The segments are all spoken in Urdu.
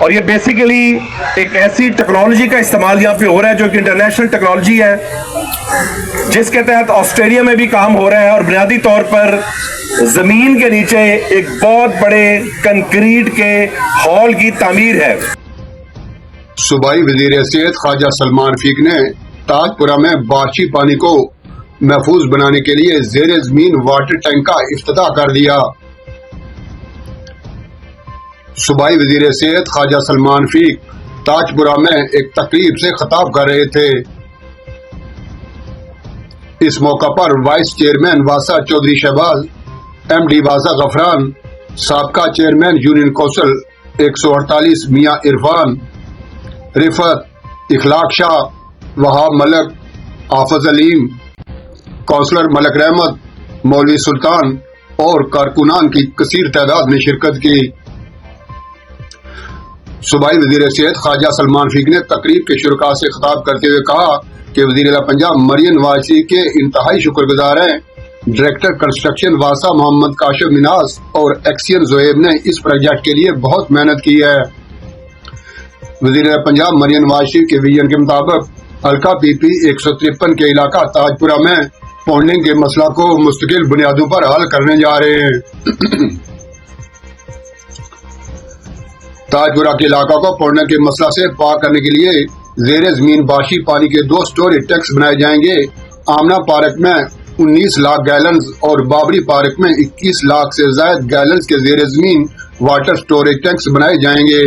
اور یہ بیسیکلی ایک ایسی ٹیکنالوجی کا استعمال یہاں پہ ہو رہا ہے جو کہ انٹرنیشنل ٹیکنالوجی ہے، جس کے تحت آسٹریلیا میں بھی کام ہو رہا ہے، اور بنیادی طور پر زمین کے نیچے ایک بہت بڑے کنکریٹ کے ہال کی تعمیر ہے۔ صوبائی وزیر صحت خواجہ سلمان فیق نے تاج پورہ میں بارشی پانی کو محفوظ بنانے کے لیے زیر زمین واٹر ٹینک کا افتتاح کر دیا۔ صوبائی وزیر صحت خواجہ سلمان فیق تاج پورہ میں ایک تقریب سے خطاب کر رہے تھے۔ اس موقع پر وائس چیئرمین واسا چودھری شہباز، ایم ڈی واسا غفران، سابقہ چیئرمین یونین کونسل 148 میاں عرفان، رفت، اخلاق شاہ، وہاب ملک، حافظ علیم، کونسلر ملک رحمت، مولوی سلطان اور کارکنان کی کثیر تعداد نے شرکت کی۔ صوبائی وزیر صحت خواجہ سلمان فیق نے تقریب کے شرکاء سے خطاب کرتے ہوئے کہا کہ وزیر اعلیٰ پنجاب مریم نواز شریف کے انتہائی شکر گزار ہیں۔ ڈائریکٹر کنسٹرکشن واسا محمد کاشف مناس اور ایکسین زہیب نے اس پروجیکٹ کے لیے بہت محنت کی ہے۔ وزیر اعلیٰ پنجاب مریم نواز شریف کے ویژن کے مطابق حلقہ پی پی 153 کے علاقہ تاج پورہ میں پونڈنگ کے مسئلہ کو مستقل بنیادوں پر حل کرنے جا رہے ہیں۔ تاج پورہ کے علاقہ کو پونڈنگ کے مسئلہ سے پاک کرنے کے لیے زیر زمین بارشی پانی کے 2 سٹوریج ٹینکس بنائے جائیں گے۔ آمنہ پارک میں 19 لاکھ گیلنز اور بابری پارک میں 21 لاکھ سے زائد گیلنز کے زیر زمین واٹر سٹوریج ٹینکس بنائے جائیں گے۔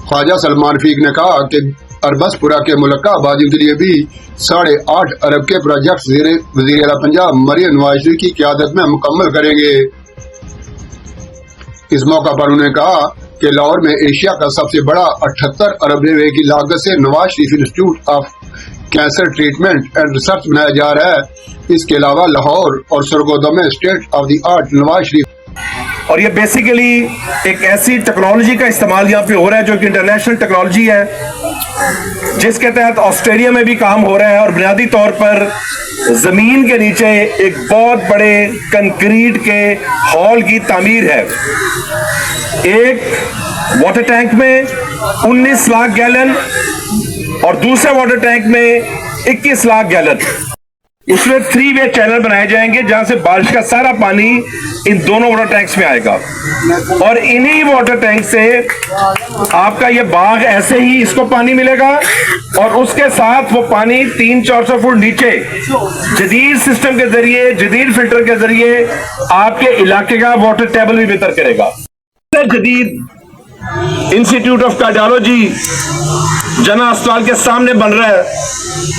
خواجہ سلمان فیق نے کہا کہ اربس پورہ کے ملکہ آبادیوں کے لیے بھی 8.5 ارب کے پروجیکٹ وزیر اعلیٰ پنجاب مریم نواز شریف کی قیادت میں مکمل کریں گے۔ اس موقع پر انہوں نے کہا کہ لاہور میں ایشیا کا سب سے بڑا 78 ارب روپے کی لاگت سے Nawaz Sharif institute of cancer treatment and research بنایا جا رہا ہے۔ اس کے علاوہ لاہور اور سرگودا میں state of the art Nawaz Sharif, اور یہ بیسیکلی ایک ایسی ٹیکنالوجی کا استعمال یہاں پہ ہو رہا ہے جو کہ انٹرنیشنل ٹیکنالوجی ہے، جس کے تحت آسٹریلیا میں بھی کام ہو رہا ہے، اور بنیادی طور پر زمین کے نیچے ایک بہت بڑے کنکریٹ کے ہال کی تعمیر ہے۔ ایک واٹر ٹینک میں 19 لاکھ گیلن اور دوسرے واٹر ٹینک میں 21 لاکھ گیلن۔ اس میں 3 وے چینل بنائے جائیں گے جہاں سے بارش کا سارا پانی ان دونوں واٹر ٹینکس میں آئے گا، اور انہی واٹر ٹینک سے آپ کا یہ باغ ایسے ہی اس کو پانی ملے گا، اور اس کے ساتھ وہ پانی 300-400 فٹ نیچے جدید سسٹم کے ذریعے، جدید فلٹر کے ذریعے آپ کے علاقے کا واٹر ٹیبل بھی بہتر کرے گا۔ جدید انسٹیٹیوٹ آف کارڈیالوجی جنا اسپتال کے سامنے بن رہا ہے،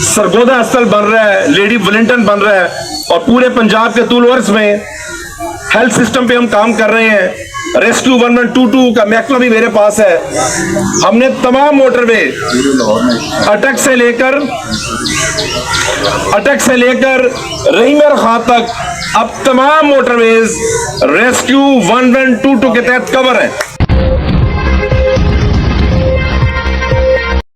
سرگودا اسپتال بن رہا ہے، لیڈی ولنٹن بن رہا ہے، اور پورے پنجاب کے طول و عرض میں ہیلتھ سسٹم پہ ہم کام کر رہے ہیں۔ ریسکیو 1122 کا محکمہ بھی میرے پاس ہے۔ ہم نے تمام موٹر وے اٹک سے لے کر رحیم خان تک اب تمام موٹر ویز ریسکیو 1122 کے تحت کور ہیں۔